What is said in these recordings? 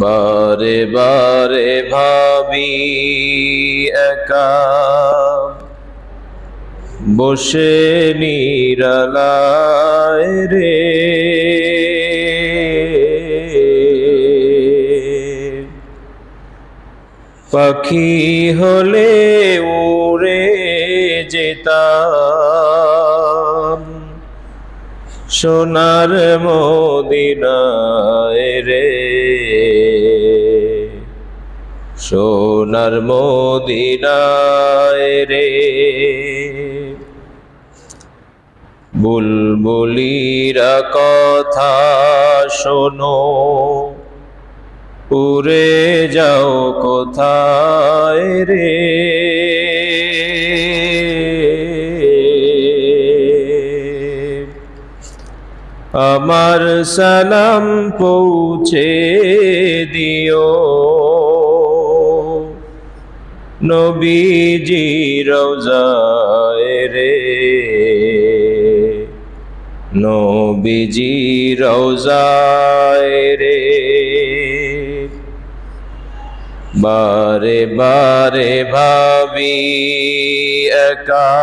বারে বারে ভাবি একা বসে নিরালায় রে, পাখি হলে উড়ে যেতাম সোনার মদিনায় রে, সোনার মদিনায় রে। বুলবুলিরা কথা শোনো, উড়ে যাও কোথায় রে, আমার সালাম পৌঁছে দিও নবীজি রওজায় রে, নবীজি রওজায় রে। বারে বারে ভাবি একা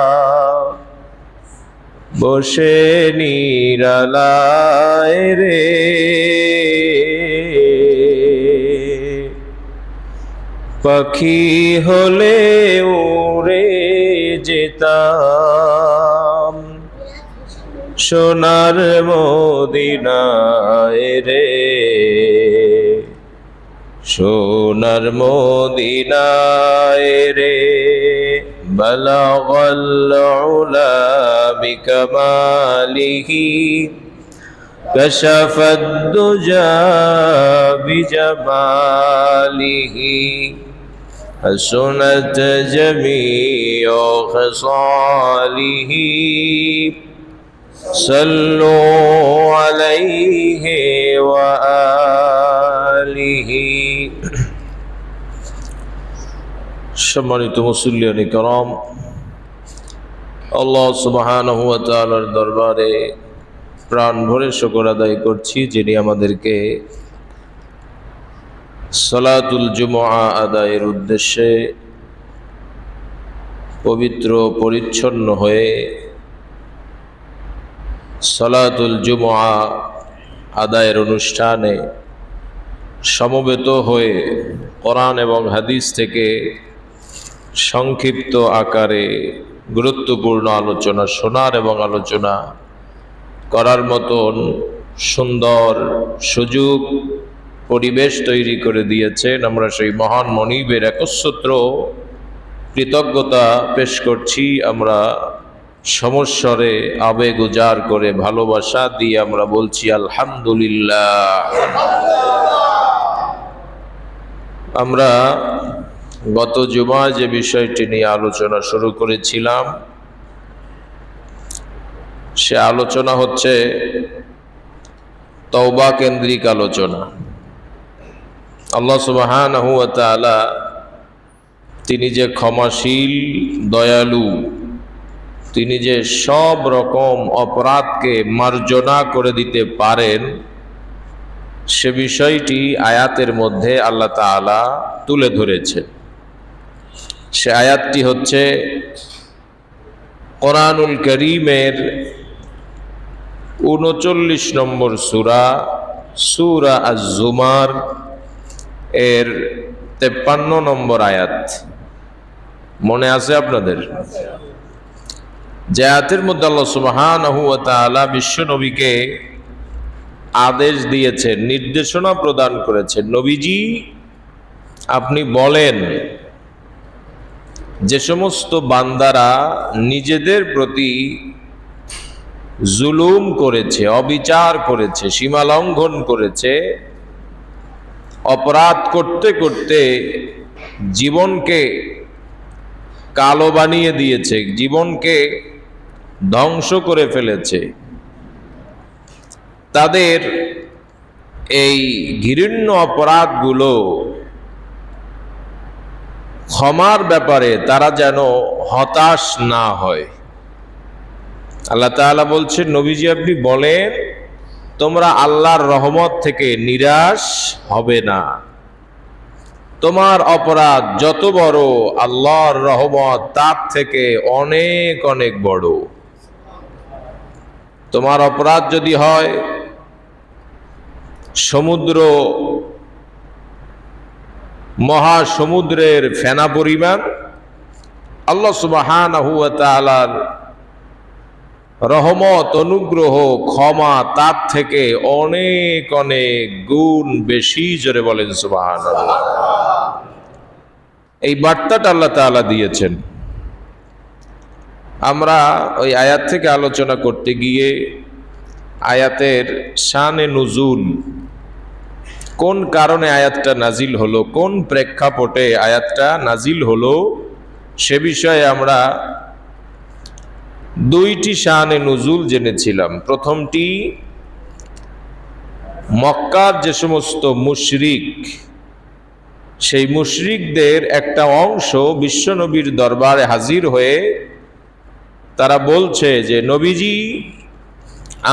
বসে নিরালায় রে, পাখি হলে উড়ে যেতাম সোনার মদিনায় রে, সোনার মদিনায় রে। বালাগাল উলা বিকামালিহি কাশাফাদ দুজা বিজামালিহি হাসুনাত জামিউ খিসালিহি সাল্লু আলাইহি ওয়া আলিহি। সম্মানিত মুসল্লিয়ান কিরাম, আল্লাহ সুবহানাহু ওয়া তাআলার দরবারে প্রাণ ভরে শুকর আদায় করছি, যিনি আমাদেরকে সালাতুল জুমআ আদায়ের উদ্দেশ্যে পবিত্র পরিচ্ছন্ন হয়ে সালাতুল জুমআ আদায়ের অনুষ্ঠানে সমবেত হয়ে কোরআন এবং হাদিস থেকে সংক্ষিপ্ত আকারে গুরুত্বপূর্ণ আলোচনা শোনার এবং আলোচনা করার মতন সুন্দর সুযোগ পরিবেশ তৈরি করে দিয়েছেন। আমরা সেই মহান মনিবের একচ্ছত্র কৃতজ্ঞতা পেশ করছি। আমরা সমস্বরে আবেগ উজাড় করে ভালোবাসা দিয়ে আমরা বলছি আলহামদুলিল্লাহ। আমরা গত জুমায় যে বিষয়টি নিয়ে আলোচনা শুরু করেছিলাম, সে আলোচনা হচ্ছে তওবা কেন্দ্রিক আলোচনা। আল্লাহ সুবহানাহু ওয়া তাআলা তিনি যে ক্ষমাশীল, দয়ালু, তিনি যে সব রকম অপরাধকে মার্জনা করে দিতে পারেন, সে বিষয়টি আয়াতের মধ্যে আল্লাহ তাআলা তুলে ধরেছেন। সে আয়াতটি হচ্ছে কোরআনুল কারীমের ৩৯ নম্বর সূরা, সূরা আজ-জুমার এর ৫৩ নম্বর আয়াত। মনে আছে আপনাদের? যে আয়াতের মধ্যে আল্লাহ সুবহানাহু ওয়া তাআলা বিশ্ব নবীকে আদেশ দিয়েছেন, নির্দেশনা প্রদান করেছেন, নবীজি আপনি বলেন যে সমস্ত বান্দারা নিজেদের প্রতি জুলুম করেছে, অবিচার করেছে, সীমা লঙ্ঘন করেছে, অপরাধ করতে করতে জীবনকে কালো বানিয়ে দিয়েছে, জীবনকে ধ্বংস করে ফেলেছে, তাদের এই ঘৃণ্য অপরাধগুলো ক্ষমার ব্যাপারে তারা যেন হতাশ না হয়। আল্লাহ তাআলা বলছেন, নবীজি আপনি বলেন তোমরা আল্লাহর রহমত থেকে নিরাশ হবে না। তোমার অপরাধ যত বড়, আল্লাহর রহমত তার থেকে অনেক অনেক বড়। তোমার অপরাধ যদি হয় সমুদ্র, মহাসমুদ্রের ফেনা পরিমাণ, আল্লাহ সুবহানাহু ওয়া তাআলার রহমত, অনুগ্রহ, ক্ষমা তার থেকে অনেক অনেক গুণ বেশি। জোরে বলেন সুবহানাল্লাহ। এই বার্তাটা আল্লাহ তাআলা দিয়েছেন। আমরা ওই আয়াত থেকে আলোচনা করতে গিয়ে আয়াতের শানে নুজুল, কোন কারণে আয়াতটা নাজিল হলো, কোন প্রেক্ষাপটে আয়াতটা নাজিল হলো, সে বিষয়ে আমরা দুইটি শানে নুজুল জেনেছিলাম। প্রথমটি, মক্কার যে সমস্ত মুশরিক, সেই মুশরিকদের একটা অংশ বিশ্বনবীর দরবারে হাজির হয়ে তারা বলছে যে নবীজি,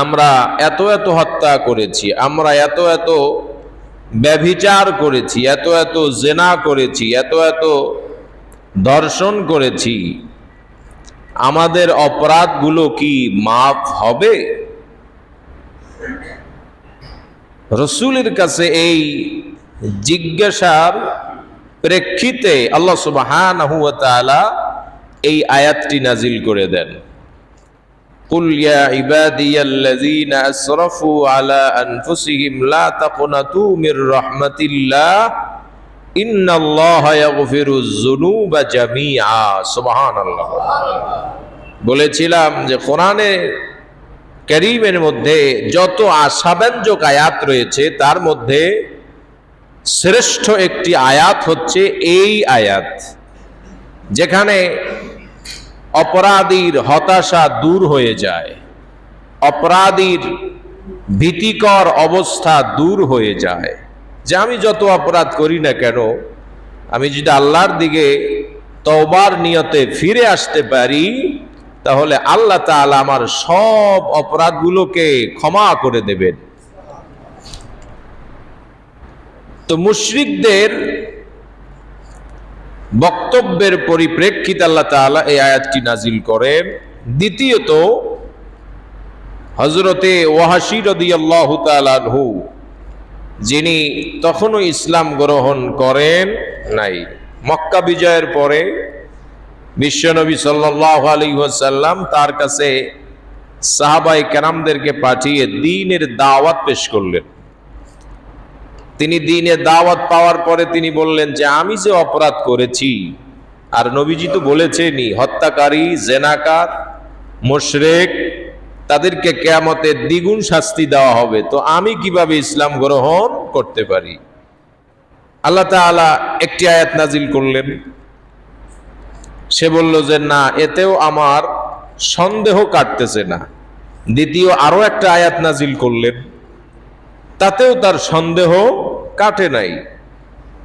আমরা এত এত হত্যা করেছি, আমরা এত এত ব্যভিচার করেছি, এত এত জেনা করেছি, এত এত ধর্ষণ করেছি, আমাদের অপরাধগুলো কি মাফ হবে? রাসূলের কাছে এই জিজ্ঞাসার প্রেক্ষিতে আল্লাহ সুবহানাহু ওয়া তাআলা এই আয়াতটি নাজিল করে দেন। কুল ইয়া ইবাদিয়াল্লাযীনা আসরাফু আলা আনফুসিহিম লা তাকনাতু মির রাহমাতিল্লাহ ইন্নাল্লাহা ইয়াগফিরুয যুনুবা জামিআ। সুবহানাল্লাহ। বলেছিলাম যে কোরআনে কারীমের মধ্যে যত আশাব্যঞ্জক আয়াত রয়েছে তার মধ্যে শ্রেষ্ঠ একটি আয়াত হচ্ছে এই আয়াত, যেখানে অপরাধীর হতাশা দূর হয়ে যায়, অপরাধীর ভীতিকর অবস্থা দূর হয়ে যায়। যে আমি যত অপরাধ করি না কেন, আমি যদি আল্লাহর দিকে তওবার নিয়তে ফিরে আসতে পারি, তাহলে আল্লাহ তাআলা আমার সব অপরাধগুলোকে ক্ষমা করে দেবেন। তো মুশরিকদের বক্তব্যের পরিপ্রেক্ষিতে আল্লাহ তাআলা এই আয়াতটি নাজিল করেন। দ্বিতীয়ত, হযরতে ওয়াহাশী রাদিয়াল্লাহু তাআলা আনহু, যিনি তখনও ইসলাম গ্রহণ করেন নাই, মক্কা বিজয়ের পরে বিশ্বনবী সাল্লাল্লাহু আলাইহি ওয়াসাল্লাম তার কাছে সাহাবায়ে কেরামদেরকে পাঠিয়ে দ্বীনের দাওয়াত পেশ করলেন। তিনি দ্বীনের দাওয়াত পাওয়ার পরে তিনি বললেন যে আমি যে অপরাধ করেছি, আর নবীজি তো বলেছেনই হত্যাকারী, জেনাকার, মুশরিক তাদেরকে কিয়ামতে দ্বিগুণ শাস্তি দেওয়া হবে, তো আমি কিভাবে ইসলাম গ্রহণ করতে পারি? আল্লাহ তাআলা একটি আয়াত নাজিল করলেন। সে বলল যে না, এতেও আমার সন্দেহ কাটতেছে না। দ্বিতীয় আরো একটা আয়াত নাজিল করলেন, তাতেও তার সন্দেহ কাটে নাই।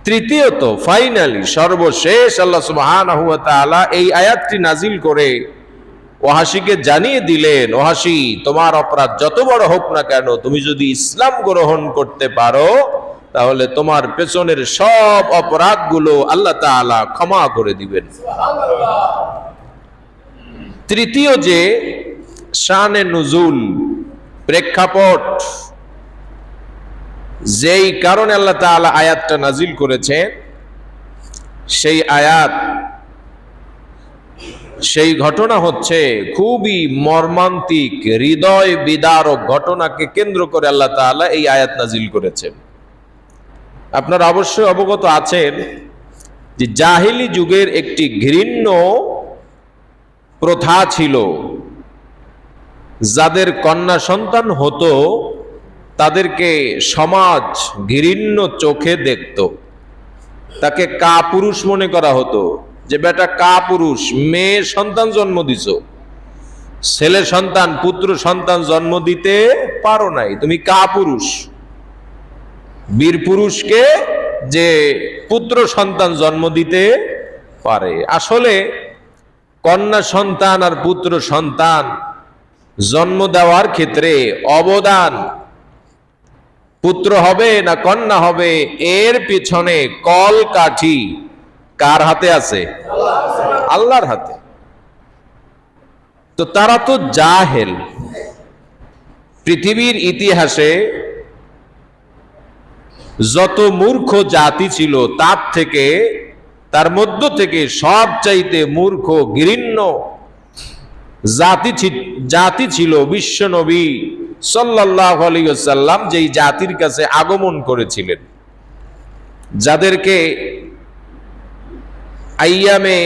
তৃতীয়ত, ফাইনালি সর্বশেষ আল্লাহ সুবহানাহু ওয়া তাআলা এই আয়াতটি নাজিল করে ওয়াহাশীকে জানিয়ে দিলেন, ওয়াহাশী, তোমার অপরাধ যত বড় হোক না কেন, তুমি যদি ইসলাম গ্রহণ করতে পারো, তাহলে তোমার পেছনের সব অপরাধগুলো আল্লাহ তাআলা ক্ষমা করে দিবেন। তৃতীয় যে শানে নুজুল, প্রেক্ষাপট, যেই কারণে আল্লাহ তাআলা আয়াতটা নাজিল করেছেন, সেই আয়াত, সেই ঘটনা হচ্ছে খুবই মর্মান্তিক, হৃদয় বিদারক ঘটনাকে কেন্দ্র করে আল্লাহ তাআলা এই আয়াত নাজিল করেছেন। আপনারা অবশ্যই অবগত আছেন যে জাহিলি যুগের একটি ঘৃণ্য প্রথা ছিল, যাদের কন্যা সন্তান হতো তাদেরকে সমাজ ঘৃণ্য চোখে দেখত, তাকে কাপুরুষ মনে করা হতো, যে বেটা কাপুরুষ, মেয়ে সন্তান জন্ম দিছ, ছেলে সন্তান, পুত্র সন্তান জন্ম দিতে পারো নাই, তুমি কাপুরুষ। বীর পুরুষকে যে পুত্র সন্তান জন্ম দিতে পারে। আসলে কন্যা সন্তান আর পুত্র সন্তান জন্ম দেওয়ার ক্ষেত্রে অবদান পুত্র হবে না কন্যা হবে, এর পিছনে কল কাঠি কার হাতে আছে? আল্লাহর হাতে। তো তারা তো জাহেল। পৃথিবীর ইতিহাসে যত মূর্খ জাতি ছিল তার মধ্য থেকে সবচাইতে মূর্খ ঘৃণ্য জাতি ছিল বিশ্বনবী সাল্লাল্লাহু আলাইহি ওয়াসাল্লাম, যেই জাতির কাছে আগমন করেছিলেন, যাদেরকে আইয়ামে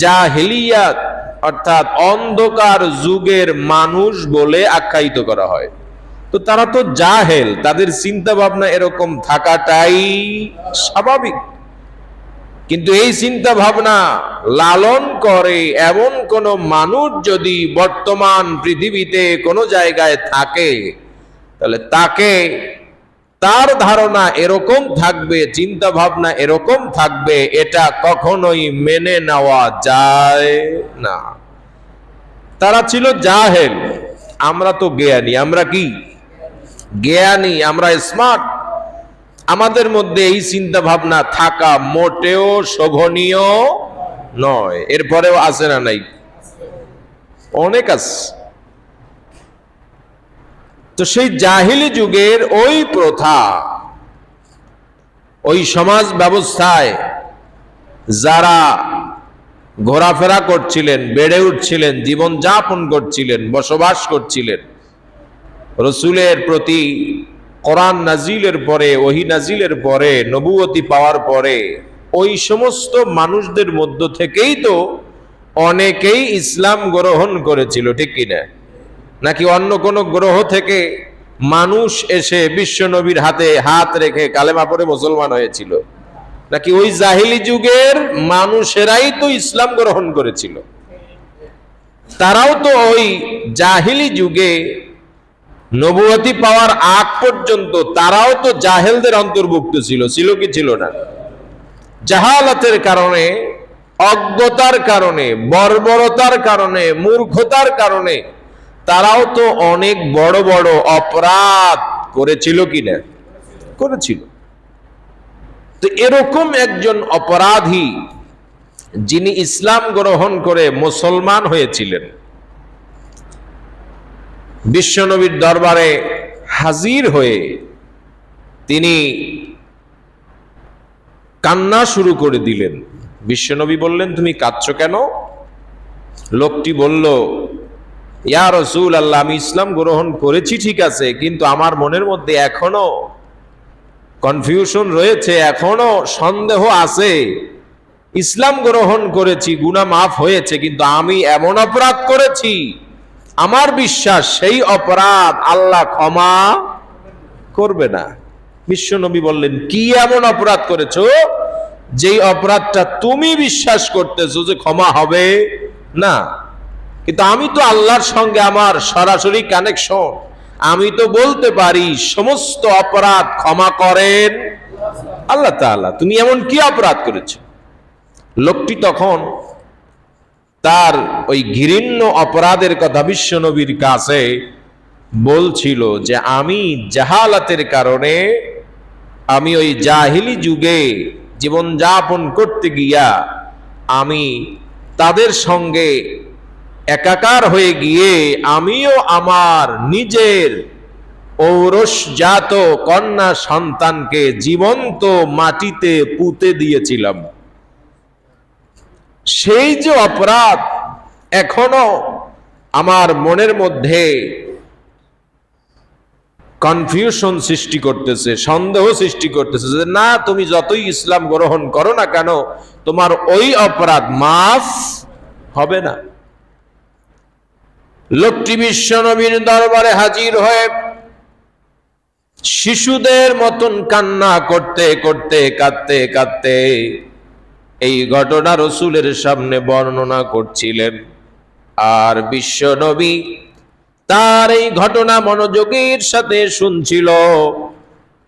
জাহেলিয়াত অর্থাৎ অন্ধকার যুগের মানুষ বলে আখ্যায়িত করা হয়। তো তারা তো জাহেল, তাদের চিন্তা ভাবনা এরকম থাকাটাই স্বাভাবিক। কিন্তু এই চিন্তা ভাবনা লালন করে এমন কোন মানুষ যদি বর্তমান পৃথিবীতে কোনো জায়গায় থাকে, তাহলে তার ধারণা এরকম থাকবে, চিন্তা ভাবনা এরকম থাকবে, এটা কখনোই মেনে নেওয়া যায় না। তারা ছিল জাহেল, আমরা তো জ্ঞানী। আমরা কি জ্ঞানী? আমরা স্মার্ট। আমাদের মধ্যে এই চিন্তা ভাবনা থাকা মোটেও শোভনীয় নয়। এরপরেও আছে না নাই? অনেক আছে। তো সেই জাহিলি যুগের ওই প্রথা, ওই সমাজ ব্যবস্থায় যারা ঘোরাফেরা করছিলেন, বেড়ে উঠছিলেন, জীবন যাপন করছিলেন, বসবাস করছিলেন, রসুলের প্রতি কোরআন নাজিলের পরে, ওহী নাজিলের পরে, নবুয়তি পাওয়ার পরে ওই সমস্ত মানুষদের মধ্য থেকেই তো অনেকেই ইসলাম গ্রহণ করেছিল, ঠিক কিনা? নাকি অন্য কোন গ্রহ থেকে মানুষ এসে বিশ্ব নবীর হাতে হাত রেখে কালেমা পড়ে মুসলমান হয়েছিল? নাকি ওই জাহিলি যুগের মানুষেরাই তো ইসলাম গ্রহণ করেছিল? তারাও তো ওই জাহিলি যুগে নবুয়তি পাওয়ার আগ পর্যন্ত তারাও তো জাহেলদের অন্তর্ভুক্ত ছিল। ছিল কি ছিল না? জাহালাতের কারণে, অজ্ঞতার কারণে, বর্বরতার কারণে, মূর্খতার কারণে তারাও তো অনেক বড় বড় অপরাধ করেছিল কিনা? করেছিল। তো এরকম একজন অপরাধী যিনি ইসলাম গ্রহণ করে মুসলমান হয়েছিলেন, বিশ্বনবীর দরবারে হাজির হয়ে তিনি কান্না শুরু করে দিলেন। বিশ্বনবী বললেন, তুমি কাঁদছো কেন? লোকটি বলল, ইয়া রাসূলুল্লাহ, আমি ইসলাম গ্রহণ করেছি ঠিক আছে, কিন্তু আমার মনের মধ্যে এখনো কনফিউশন রয়েছে, এখনো সন্দেহ আছে। ইসলাম গ্রহণ করেছি, গুনাহ মাফ হয়েছে, কিন্তু আমি এমন অপরাধ করেছি, আমার বিশ্বাস সেই অপরাধ আল্লাহ ক্ষমা করবে না। বিশ্বনবী বললেন, কি এমন অপরাধ করেছো যেই অপরাধটা তুমি বিশ্বাস করতেছো যে ক্ষমা হবে না? কিন্তু আমি তো আল্লাহর সঙ্গে আমার সরাসরি কানেকশন, আমি তো বলতে পারি সমস্ত অপরাধ ক্ষমা করেন আল্লাহ তাআলা। তুমি এমন কি অপরাধ করেছো? লোকটি তখন তার ওই ঘৃণ্য অপরাধের কথা বিশ্বনবীর কাছে বলছিল যে আমি জাহালাতের কারণে, আমি ওই জাহিলি যুগে জীবন যাপন করতে গিয়া আমি তাদের সঙ্গে একাকার হয়ে গিয়ে আমিও আমার নিজের ঔরসজাত কন্যা সন্তানকে জীবন্ত মাটিতে পুঁতে দিয়েছিলাম। সেই যে অপরাধ এখনো আমার মনের মধ্যে কনফিউশন সৃষ্টি করতেছে, সন্দেহ সৃষ্টি করতেছে যে না, তুমি যতই ইসলাম গ্রহণ করো না কেন, তোমার ওই অপরাধ মাফ হবে না। লোকটি বিশ্বনবীর দরবারে হাজির হয়ে শিশুদের মতন কান্না করতে করতে, কাঁদতে কাঁদতে এই ঘটনা রসুলের সামনে বর্ণনা করছিলেন। আর বিশ্বনবী তার এই ঘটনা মনোযোগের সাথে শুনছিল।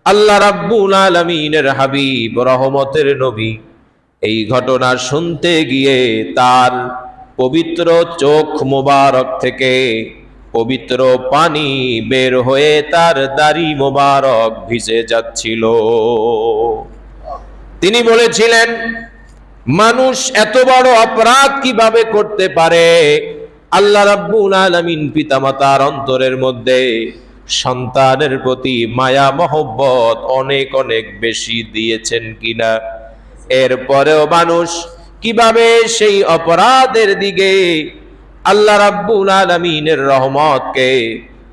আল্লাহ রাব্বুল আলামিনের হাবিব, রহমতের নবী, এই ঘটনা শুনতে গিয়ে তার পবিত্র চোখ মোবারক থেকে, পবিত্র পানি বের হয়ে তার দাড়ি মোবারক ভিজে যাচ্ছিল। তিনি বলেছিলেন, মানুষ এত বড় অপরাধ কিভাবে করতে পারে? আল্লাহ রাব্বুল আলামিন পিতামাতার অন্তরের মধ্যে সন্তানের প্রতি মায়া মহব্বত অনেক অনেক বেশি দিয়েছেন কিনা? এরপরেও মানুষ কিভাবে সেই অপরাধের দিকে আল্লাহ রাব্বুল আলামিনের রহমতকে,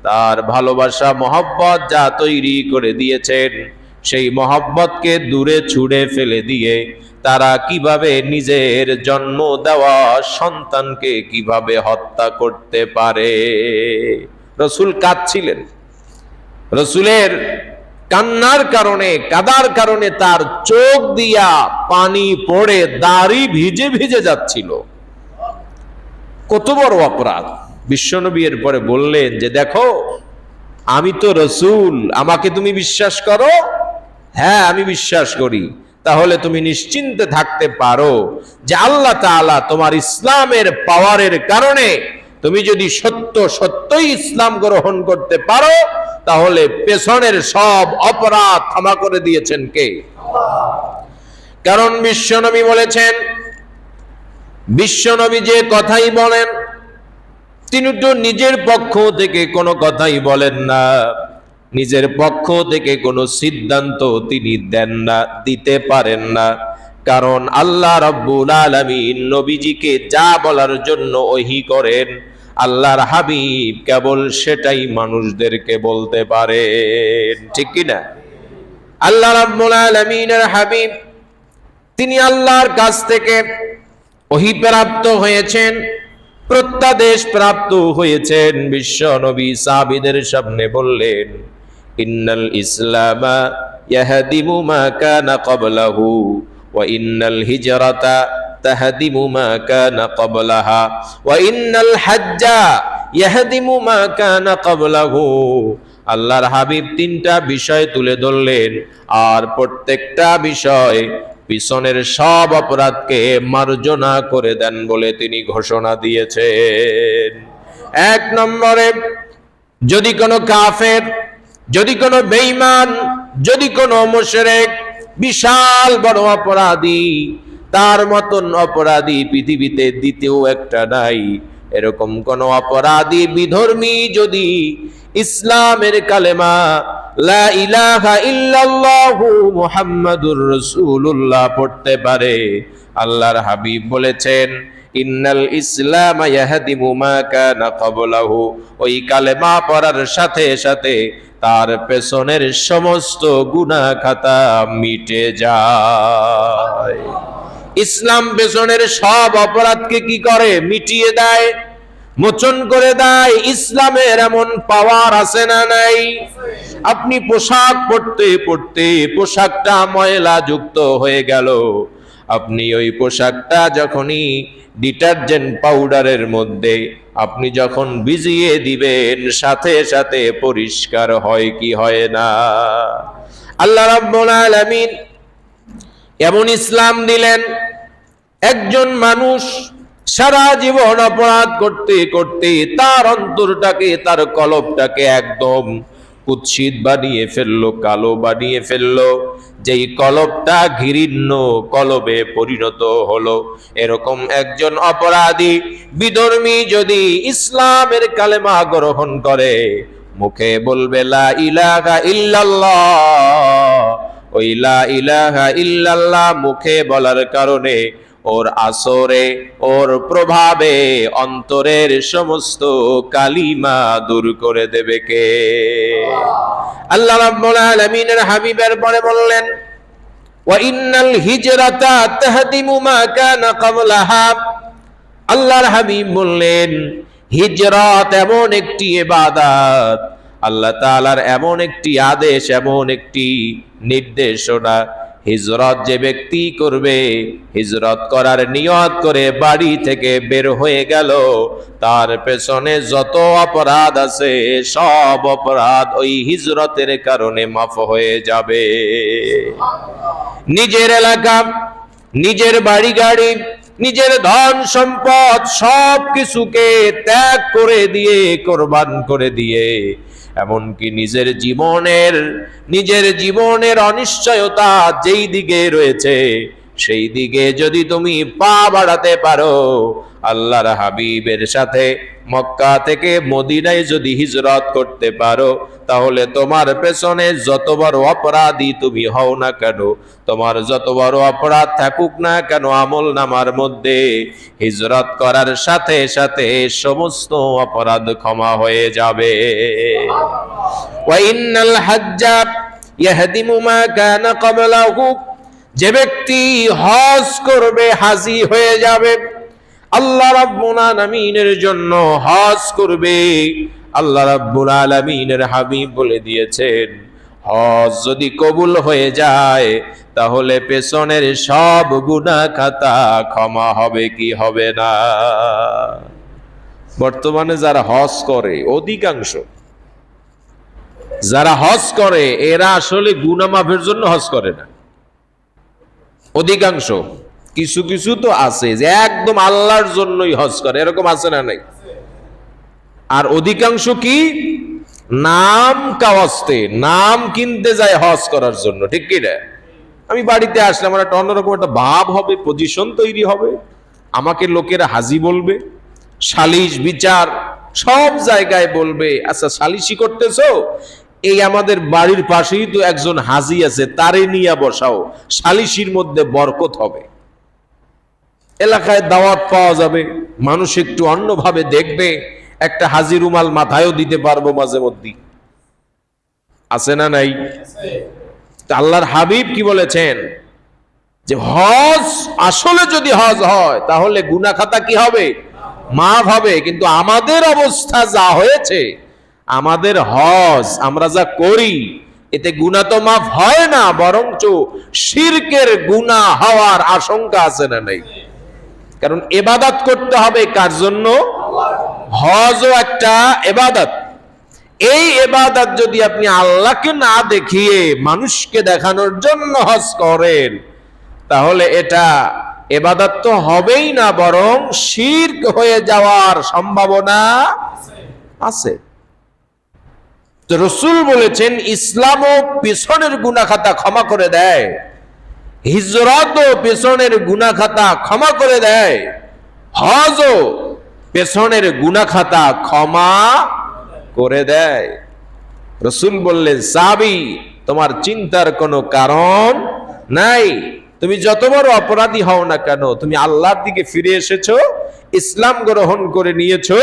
তার ভালোবাসা মহব্বত যা তৈরি করে দিয়েছেন, সেই মহব্বতকে দূরে ছুঁড়ে ফেলে দিয়ে তারা কিভাবে নিজের জন্ম দেওয়া সন্তানকে কিভাবে হত্যা করতে পারে? রসূল কাঁদছিলেন। রসূলের কান্নার কারণে, কাদার কারণে তার চোখ দিয়া পানি পড়ে দাড়ি ভিজে ভিজে যাচ্ছিল। কত বড় অপরাধ! বিশ্বনবী এর পরে বললেন যে, দেখো, আমি তো রসূল, আমাকে তুমি বিশ্বাস করো? হ্যাঁ, আমি বিশ্বাস করি। তাহলে তুমি নিশ্চিন্তে থাকতে পারো যে আল্লাহ তাআলা তোমার ইসলামের পাওয়ারের কারণে তুমি যদি সত্যই ইসলাম গ্রহণ করতে পারো, তাহলে পেছনের সব অপরাধ ক্ষমা করে দিয়েছেন কে? কারণ বিশ্বনবী বলেছেন, বিশ্বনবী যে কথাই বলেন তিনি তো নিজের পক্ষ থেকে কোনো কথাই বলেন না, নিজের পক্ষ থেকে কোনো সিদ্ধান্ত তিনি দেন না, দিতে পারেন না। কারণ আল্লাহ রাব্বুল আলামিন নবীজিকে যা বলার জন্য ওহী করেন, আল্লাহর হাবিব কেবল সেটাই মানুষদেরকে বলতে পারেন, ঠিক কিনা? আল্লাহ রাব্বুল আলামিনের হাবিব তিনি আল্লাহর কাছ থেকে ওহী প্রাপ্ত হয়েছেন, প্রত্যাদেশ প্রাপ্ত হয়েছেন। বিশ্ব নবী সাহাবীদের সামনে বললেন, ইন্নাল ইসলামা ইয়াহদিমু মা কানা ক্বাবলাহু ওয়া ইন্নাল হিজরাতা তাহদিমু মা কানা ক্বাবলাহা ওয়া ইন্নাল হাজ্জা ইয়াহদিমু মা কানা ক্বাবলাহু। আল্লাহর হাবিব তিনটা বিষয় তুলে ধরলেন, আর প্রত্যেকটা বিষয় পিছনের সব অপরাধকে মার্জনা করে দেন বলে তিনি ঘোষণা দিয়েছেন। এক নম্বরে, যদি কোনো কাফের, যদি কোনো বেঈমান, যদি কোনো মুশরিক বিশাল বড় অপরাধী, তার মতন অপরাধী পৃথিবীতে দ্বিতীয় একটা নাই। এরকম কোন অপরাধী বিধর্মী যদি ইসলামের কালেমা লা ইলাহা ইল্লাল্লাহু মুহাম্মাদুর রাসূলুল্লাহ পড়তে পারে, আল্লাহর হাবিব বলেছেন, ইন্নাল ইসলাম ইয়াহদিমু মা কানা ক্বাবলাহু, ওই কালেমা পড়ার সাথে সাথে তার পেছনের সমস্ত গুনাহ খাতা মিটে যায়। ইসলাম পেছনের সব অপরাধকে কি করে? মিটিয়ে দেয়, মোচন করে দেয়। ইসলামের এমন পাওয়ার আছে না নাই? আপনি পোশাক পরতে পরতে পোশাকটা ময়লা যুক্ত হয়ে গেল, আপনি ওই পোশাকটা যখনই ডিটারজেন্ট পাউডারের মধ্যে আপনি যখন ভিজিয়ে দিবেন, সাথে সাথে পরিষ্কার হয় কি হয় না? আল্লাহ রাব্বুল আলামিন এমন ইসলাম দিলেন, একজন মানুষ সারা জীবন অপরাধ করতে করতে তার অন্তরটাকে, তার কলবটাকে একদম কুৎসিত বানিয়ে ফেললো, কালো বানিয়ে ফেললো, যেই কলবটা ঘৃণ্য কলবে পরিণত হলো। এরকম একজন অপরাধী বিধর্মী যদি ইসলামের কালেমা গ্রহণ করে, মুখে বলবে লা ইলাহা ইল্লাল্লাহ, ওই লা ইলাহা ইল্লাল্লাহ মুখে বলার কারণে ওর আসরে, ওর প্রভাবে অন্তরের সমস্ত কালিমা দূর করে দেবে কে? আল্লাহ রাব্বুল আলামিনের হাবিবের পরে বললেন, ওয়া ইন্নাল হিজরাতা তাহদিমু মা কানা ক্বাবলাহা। আল্লাহর হাবিব বললেন, হিজরত এমন একটি ইবাদত, আল্লাহ তাআলার এমন একটি আদেশ, এমন একটি নির্দেশনা, হিজরত যে ব্যক্তি করবে, হিজরত করার নিয়ত করে বাড়ি থেকে বের হয়ে গেল, তার পেছনে যত অপরাধ আছে সব অপরাধ ওই হিজরতের কারণে মাফ হয়ে যাবে। নিজের এলাকা, নিজের বাড়ি গাড়ি, নিজের ধন সম্পদ সব কিছুকে ত্যাগ করে দিয়ে, কোরবান করে দিয়ে, এমনকি নিজের জীবনের অনিশ্চয়তা যেই দিকে রয়েছে সেই দিকে যদি তুমি পা বাড়াতে পারো, আল্লাহর হাবিবের সাথে মক্কা থেকে মদিনায় যদি হিজরত করতে পারো, তাহলে তোমার পেছনে যত বড় অপরাধী তুমি হও না কেন, তোমার যত বড় অপরাধ থাকুক না কেন, আমলনামার মধ্যে হিজরত করার সাথে সাথে সমস্ত অপরাধ ক্ষমা হয়ে যাবে। ওয়া ইন্নাল হাজ্জা ইয়াহদিমু মা কানা ক্বাবলাহু, যে ব্যক্তি হজ করবে হাজী হয়ে যাবে। আল্লাহ রাব্বুল আলামিনের জন্য হজ করবে। আল্লাহ রাব্বুল আলামিনের হাবিব বলে দিয়েছেন, হজ যদি কবুল হয়ে যায় তাহলে পেছনের সব গুনাহ খাতা ক্ষমা হবে কি হবে না? বর্তমানে যারা হজ করে, অধিকাংশ যারা হজ করে এরা আসলে গুনাহ মাফের জন্য হজ করে না। অধিকাংশ, কিছু কিছু তো আছে যে একদম আল্লাহর জন্যই হজ করে, এরকম আছে না নাই? আর অধিকাংশ কি, নাম কাওয়াস্তে, নাম কিনতে যায় হজ করার জন্য, ঠিক কি না? আমি বাড়িতে আসলে আমার একটা অন্যরকম একটা ভাব হবে, পজিশন তৈরি হবে, আমাকে লোকেরা হাজি বলবে, সালিশ বিচার সব জায়গায় বলবে। আচ্ছা, সালিশি করতেছো, এই আমাদের বাড়ির পাশেই তো একজন হাজি আছে, তারে নিয়ে বসাও, সালিশির মধ্যে বরকত হবে, এলাকায় দাওয়াত পাওয়া যাবে, মানুষ একটু অন্যভাবে দেখবে, একটা হাজি রুমাল মাথায়ও দিতে পারবো মাঝে মধ্যে। আছে না নাই? আল্লাহর হাবিব কি বলেছেন যে হজ আসলে যদি হজ হয় তাহলে গুনাহ খাতা কি হবে? মাফ হবে। কিন্তু আমাদের অবস্থা যা হয়েছে, আমাদের হজ আমরা যা করি, এতে গুনাহ তো মাফ হয় না, বরঞ্চ শিরকের গুনাহ হওয়ার আশঙ্কা আছে না নাই? কারণ ইবাদত করতে হবে কার জন্য? হজও একটা ইবাদত। এই ইবাদত যদি আপনি আল্লাহকে না দেখিয়ে মানুষকে দেখানোর জন্য হজ করেন, তাহলে এটা ইবাদত তো হবেই না, বরং শিরক হয়ে যাওয়ার সম্ভাবনা আছে। তো রাসূল বলেছেন, ইসলামও পেছনের গুনাহ খাতা ক্ষমা করে দেয়, হিজরতও পেছনের গুনাহ খাতা ক্ষমা করে দেয়, হজও পেছনের গুনাহ খাতা ক্ষমা করে দেয়। রাসূল বললেন, সাহাবী, তোমার চিন্তার কোনো কারণ নাই, তুমি যত বড় অপরাধী হও না কেন, তুমি আল্লাহর দিকে ফিরে এসেছো, ইসলাম গ্রহণ করে নিয়েছো,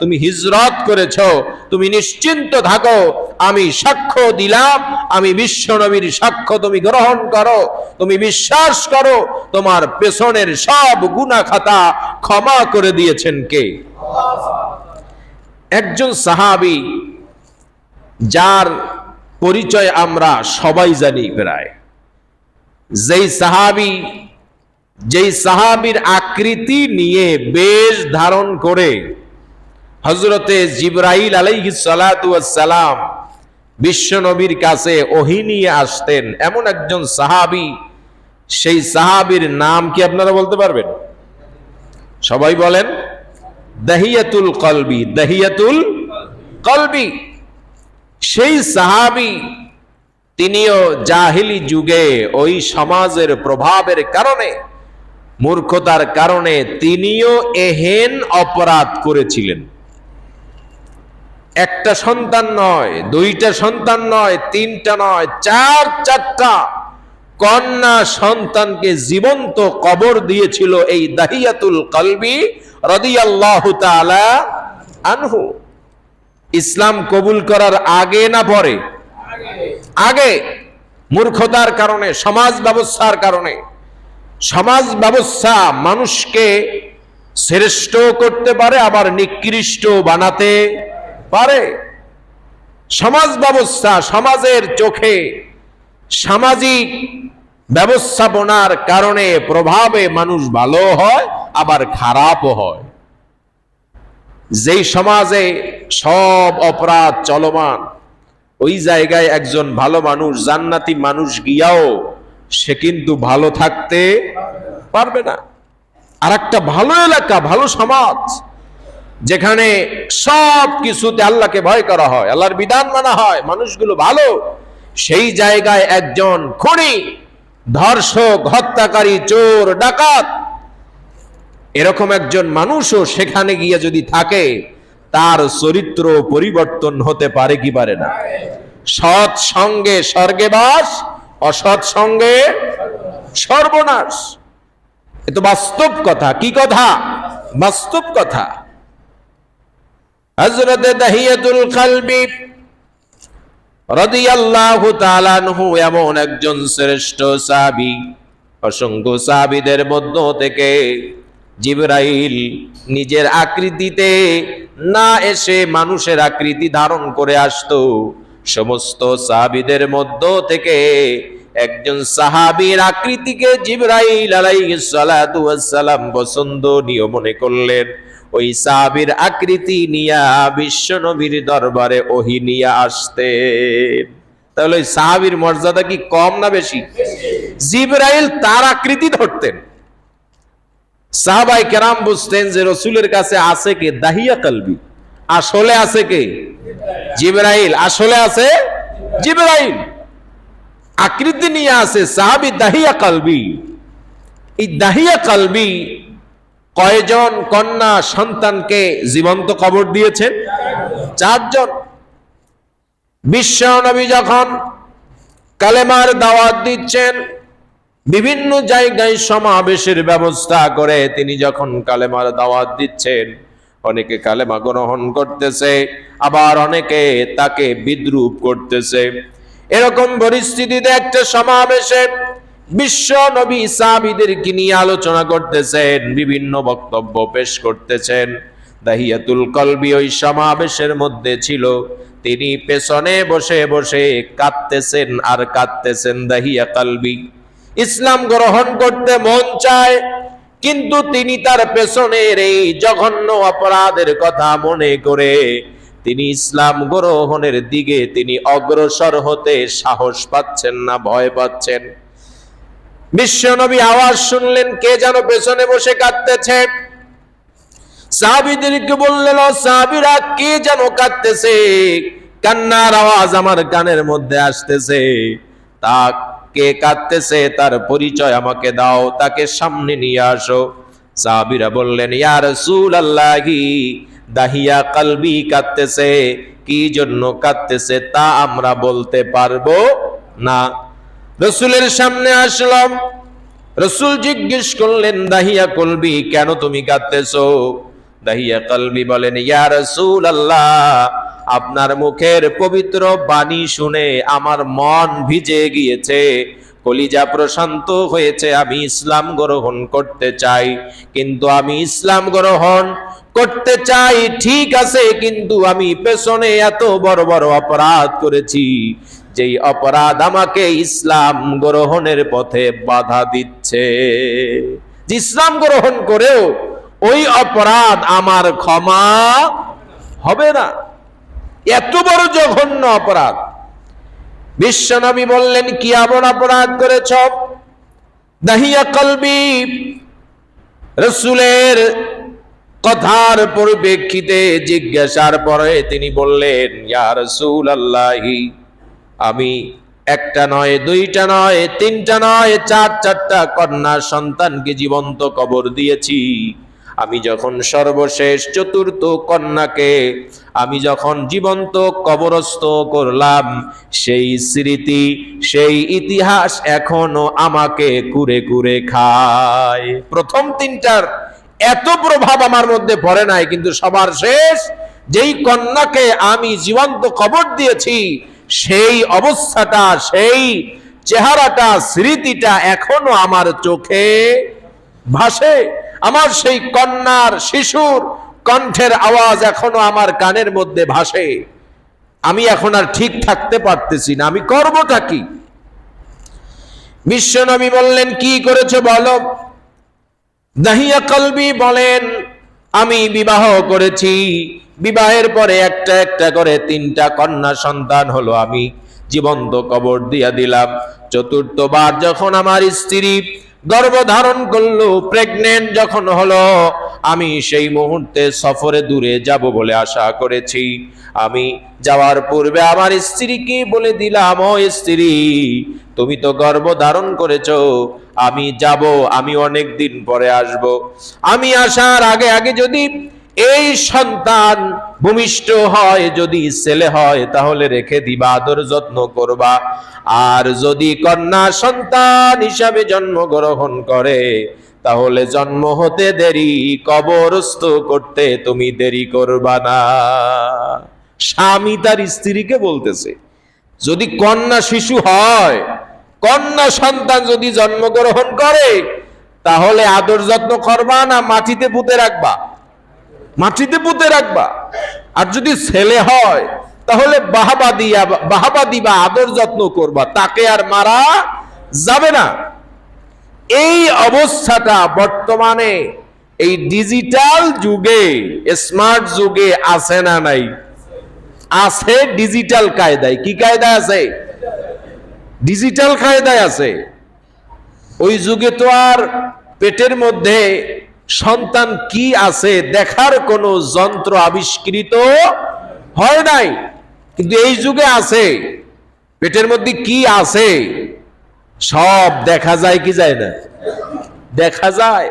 তুমি হিজরত করেছো, তুমি নিশ্চিন্ত থাকো, আমি সাক্ষ্য দিলাম, আমি বিশ্ব নবীর সাক্ষ্য তুমি গ্রহণ করো, তুমি বিশ্বাস করো, তোমার পেছনের সব গুনাহ খাতা ক্ষমা করে দিয়েছেন কে? একজন সাহাবী, যার পরিচয় আমরা সবাই জানি প্রায়, যেই সাহাবীর আকৃতি নিয়ে বেশ ধারণ করে হযরতে জিবরাইল আলাইহিস সালাতু ওয়াস সালাম বিশ্ব নবীর কাছে ওহী নিয়ে আসতেন, এমন একজন সাহাবী। সেই সাহাবীর নাম কি আপনারা বলতে পারবেন? সবাই বলেন। দাহিয়াতুল কলবি, দাহিয়াতুল কলবি। সেই সাহাবী, তিনিও জাহিলি যুগে ওই সমাজের প্রভাবের কারণে, মূর্খতার কারণে তিনিও এহেন অপরাধ করেছিলেন। একটা সন্তান নয়, দুইটা সন্তান নয়, তিনটা নয়, চারটা কন্যা সন্তানকে জীবন্ত কবর দিয়েছিল এই দাহিয়াতুল কলবি রাদিয়াল্লাহু তাআলা আনহু। ইসলাম কবুল করার আগে না পরে? আগে। মূর্খতার কারণে, সমাজ ব্যবস্থার কারণে। সমাজ ব্যবস্থা মানুষকে শ্রেষ্ঠ করতে পারে, আবার নিকৃষ্ট বানাতে পারে। সমাজ ব্যবস্থা, সমাজের চোখে সামাজিক ব্যবস্থাপনার কারণে, প্রভাবে মানুষ ভালো হয়, আবার খারাপও হয়। যেই সমাজে সব অপরাধ চলমান, ওই জায়গায় একজন ভালো মানুষ, জান্নাতি মানুষ গিয়াও সে কিন্তু ভালো থাকতে পারবে না। আর একটা ভালো এলাকা, ভালো সমাজ, যেখানে সব কিছুতে আল্লাহকে ভয় করা হয়, আল্লাহর বিধান মানা হয়, মানুষগুলো ভালো, সেই জায়গায় একজন খুনি, ধর্ষক, হত্যাকারী, চোর, ডাকাত, এরকম একজন মানুষও সেখানে গিয়ে যদি থাকে, তার চরিত্র পরিবর্তন হতে পারে কি পারে না? সৎ সঙ্গে স্বর্গে বাস, অসৎ সঙ্গে সর্বনাশ। এ তো বাস্তব কথা। কি কথা? বাস্তব কথা। হযরত দাহিয়াতুল কলবি রাদিয়াল্লাহু তাআলা আনহু এমন একজন শ্রেষ্ঠ সাহাবী, অসংখ্য সাহাবীদের মধ্য থেকে জিবরাইল নিজের আকৃতিতে না এসে মানুষের আকৃতি ধারণ করে আসতো। সমস্ত সাহাবীদের মধ্য থেকে একজন সাহাবীর আকৃতিকে জিবরাইল আলাইহিস সালাতু ওয়াস সালাম পছন্দনীয় মনে করলেন। ওই সাহাবীর আকৃতি নিয়া বিশ্ব নবীর দরবারে ওহী নিয়ে আসতেন। তাহলে ওই সাহাবীর মর্যাদা কি কম না বেশি? জিবরাইল তার আকৃতি ধরতেন। সাহাবায়ে কেরাম বুঝতেন যে রাসূলের কাছে আছে কে? দাহিয়া কলবি। আসলে আছে কে? জিবরাইল। আসলে আছে জিবরাইল। আকৃতি নিয়ে আছে সাহাবী দাহিয়া কলবি। এই দাহিয়া কলবি কয়জন কন্যা সন্তানকে জীবন্ত কবর দিয়েছেন? 4 জন। বিশ্ব নবী যখন কালেমার দাওয়াত দিচ্ছেন, বিভিন্ন জায়গায় সমাবেশের ব্যবস্থা করে তিনি যখন কালেমার দাওয়াত দিচ্ছেন, অনেকে কালেমা গ্রহণ করতেছে, আবার অনেকে তাকে বিদ্রূপ করতেছে। এরকম পরিস্থিতিতে একটা সমাবেশে বিশ্ব নবী সাহাবীদেরকে নিয়ে আলোচনা করতেছেন, বিভিন্ন বক্তব্য পেশ করতেছেন। দাহিয়াতুল কলবি ওই সমাবেশের মধ্যে ছিল। তিনি পেছনে বসে বসে কাঁদতেছেন আর কাঁদতেছেন। দাহিয়া কলবি ইসলাম গ্রহণ করতে মন চায়, কিন্তু তিনি তার পেছনের এই জঘন্য অপরাধের কথা মনে করে তিনি ইসলাম গ্রহণের দিকে তিনি অগ্রসর হতে সাহস পাচ্ছেন না, ভয় পাচ্ছেন। বিশ্বনবী আওয়াজ শুনলেন, কে যেন পেছনে বসে কাঁদতেছে। সাহাবীদেরকে বললেন, ও সাহাবীরা, কে যেন কাঁদতেছে, কান্নার আওয়াজ আমার কানের মধ্যে আসতেছে। তা কে কাঁদতেছে তার পরিচয় আমাকে দাও, তাকে সামনে নিয়ে আসো। সাহাবীরা বললেন, ইয়া রাসূলুল্লাহি, দাহিয়া কলবি কাঁদতেছে। কি জন্য কাঁদতেছে তা আমরা বলতে পারবো না। রাসূলের সামনে আসলাম। রাসূল জিজ্ঞেস করলেন, দাহিয়া কলবি, কেন তুমি কাঁদতেছো? দাহিয়া কলবি বলেন, ইয়া রাসূলুল্লাহ, আপনার মুখের পবিত্র বাণী শুনে আমার মন ভিজে গিয়েছে, কলিজা প্রশান্ত হয়েছে। আমি ইসলাম গ্রহণ করতে চাই, কিন্তু আমি ইসলাম গ্রহণ করতে চাই ঠিক আছে, কিন্তু আমি পেছনে এত বড় বড় অপরাধ করেছি, যেই অপরাধ আমাকে ইসলাম গ্রহণের পথে বাধা দিচ্ছে। ইসলাম গ্রহণ করেও ওই অপরাধ আমার ক্ষমা হবে না। এত বড় জঘন্য অপরাধ। বিশ্বনবী বললেন, কি এমন অপরাধ করেছ? দাহিয়া কলবি রাসূলের কথার পরিপ্রেক্ষিতে জিজ্ঞাসার পরে তিনি বললেন, ইয়া রাসূলুল্লাহি, আমি একটা নয়, দুইটা নয়, তিনটা নয়, 4টা কন্যা সন্তানকে জীবন্ত কবর দিয়েছি। আমি যখন সর্বশেষ 4র্থ কন্যাকে আমি যখন জীবন্ত কবরস্থ করলাম, সেই স্মৃতি, সেই ইতিহাস এখনো আমাকে কুরে কুরে খায়। প্রথম 3টার এত প্রভাব আমার মধ্যে পড়ে নাই, কিন্তু সবার শেষ যেই কন্যাকে আমি জীবন্ত কবর দিয়েছি, সেই অবস্থাটা, সেই চেহারাটা, স্মৃতিটা এখনো আমার চোখে ভাসে। আমার সেই কন্যার, শিশুর কণ্ঠের আওয়াজ এখনো আমার কানের মধ্যে ভাসে। আমি এখন আর ঠিক থাকতে পারতেছি না, আমি করবটা কি? বিশ্বনবী বললেন, কি করেছো বলো? দাহিয়া কলবি বলেন, আমি বিবাহ করেছি, বিবাহের পরে একটা একটা করে 3টা কন্যা সন্তান হলো, আমি জীবন্ত কবর দিয়া দিলাম। 4র্থ বার যখন আমার স্ত্রী গর্ভধারণ করলো, প্রেগনেন্ট যখন হলো, আমি সেই মুহূর্তে সফরে দূরে যাব বলে আশা করেছি। আমি যাওয়ার পূর্বে আমার স্ত্রীকে বলে দিলাম, ও স্ত্রী, তুমি তো গর্ভধারণ করেছো, আমি যাব, আমি অনেক দিন পরে আসব। আমি আসার আগে আগে যদি এই সন্তান ভূমিষ্ঠ হয়, যদি ছেলে হয় তাহলে রেখে দিবা, আদর যত্ন করবা। আর যদি কন্যা সন্তান হিসাবে জন্মগ্রহণ করে তাহলে জন্ম হতে দেরি, কবরস্থ করতে তুমি দেরি করবা না। স্বামী তার স্ত্রীকে বলতেছে, যদি কন্যা শিশু হয়, কন্যা সন্তান যদি জন্মগ্রহণ করে তাহলে আদর যত্ন করবা না মাটিতে পুঁতে রাখবা? মাটিতে পুঁতে রাখবা। আর যদি ছেলে হয় তাহলে বাহাবা দিবা, আদর যত্ন করবা, তাকে আর মারা যাবে না। এই অবস্থাটা বর্তমানে এই ডিজিটাল যুগে, স্মার্ট যুগে আছে না নাই? আছে। ডিজিটাল কায়দায়। কি কায়দায় আছে? ডিজিটাল কায়দায় আছে। ওই যুগে তো আর পেটের মধ্যে সন্তান কি আছে দেখার কোনো যন্ত্র আবিষ্কৃত হয় নাই, কিন্তু এই যুগে আছে। পেটের মধ্যে কি আছে সব দেখা যায়। কি যায় না? দেখা যায়।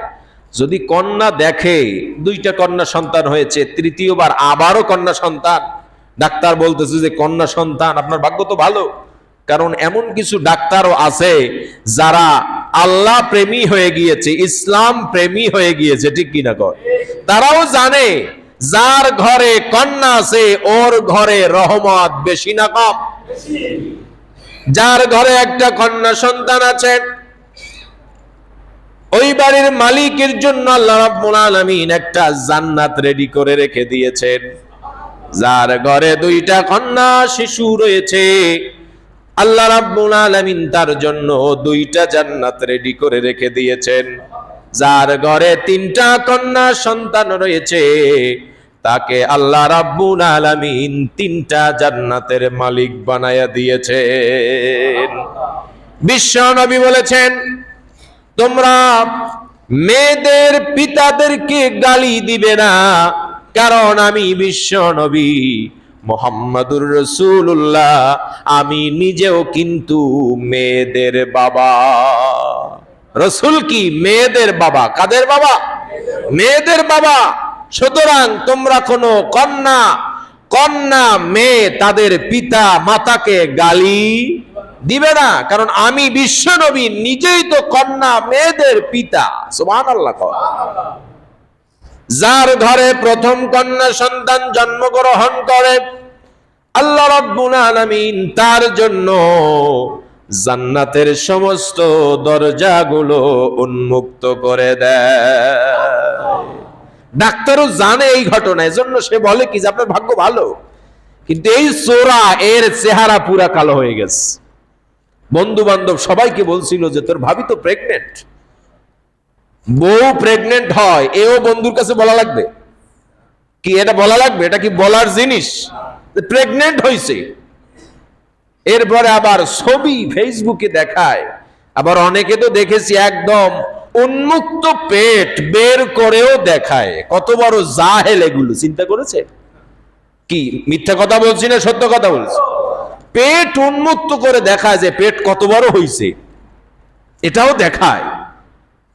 যদি কন্যা দেখে, দুইটা কন্যা সন্তান হয়েছে, তৃতীয়বার আবারও কন্যা সন্তান, ডাক্তার বলতেছে যে কন্যা সন্তান, আপনার ভাগ্য তো ভালো। কারণ এমন কিছু ডাক্তারও আছে যারা আল্লাহ প্রেমী হয়ে গিয়েছে, ইসলাম প্রেমী হয়ে গিয়েছে, ঠিক কিনা কর? তারাও জানে যার ঘরে কন্যা আছে ওর ঘরে রহমত বেশি না কম? যার ঘরে একটা কন্যা সন্তান আছে ওই বাড়ির মালিকের জন্য আল্লাহ রাব্বুল আলামিন একটা জান্নাত রেডি করে রেখে দিয়েছেন। যার ঘরে দুইটা কন্যা শিশু রয়েছে আল্লাহ রাব্বুল আলামিন তার জন্য দুইটা জান্নাত রেডি করে রেখে দিয়েছেন। যার ঘরে তিনটা কন্যা সন্তান রয়েছে তাকে আল্লাহ রাব্বুল আলামিন তিনটা জান্নাতের মালিক বানায়া দিয়েছেন। বিশ্ব নবী বলেছেন, তোমরা মেয়েদের পিতাদেরকে গালি দিবে না, কারণ আমি বিশ্ব নবী মুহাম্মাদুর রাসূলুল্লাহ, আমি নিজেও কিন্তু মেয়েদের বাবা। রাসূল কি মেয়েদের বাবা? কাদের বাবা? মেয়েদের বাবা। সুতরাং তোমরা কোনো কন্যা মেয়ে তাদের পিতা মাতাকে গালি দিবে না, কারণ আমি বিশ্ব নবী নিজেই তো কন্যা মেয়েদের পিতা। সুবহানাল্লাহ। যার ঘরে প্রথম কন্যা সন্তান জন্মগ্রহণ করে আল্লাহ রাব্বুল আলামিন তার জন্য জান্নাতের সমস্ত দরজাগুলো উন্মুক্ত করে দেয়। ডাক্তারও জানে এই ঘটনা, এজন্য সে বলে কি যে আপনার ভাগ্য ভালো। কিন্তু এই চোরা এর চেহারা পুরা কালো হয়ে গেছে। বন্ধু বান্ধব সবাইকে বলছিল যে তোর ভাবি তো প্রেগনেন্ট। বউ প্রেগনেন্ট হয় এও বন্ধুর কাছে বলা লাগবে কি? এটা বলা লাগবে? এটা কি বলার জিনিস? প্রেগনেন্ট হয়েছে। এরপরে আবার ছবি ফেসবুকে দেখায়। আবার অনেকে তো দেখেছি একদম উন্মুক্ত পেট বের করেও দেখায়। কত বড় জাহেল এগুলো, চিন্তা করেছে? কি মিথ্যা কথা বলছি না সত্য কথা বলছি? পেট উন্মুক্ত করে দেখায় যে পেট কত বড় হয়েছে, এটাও দেখায়।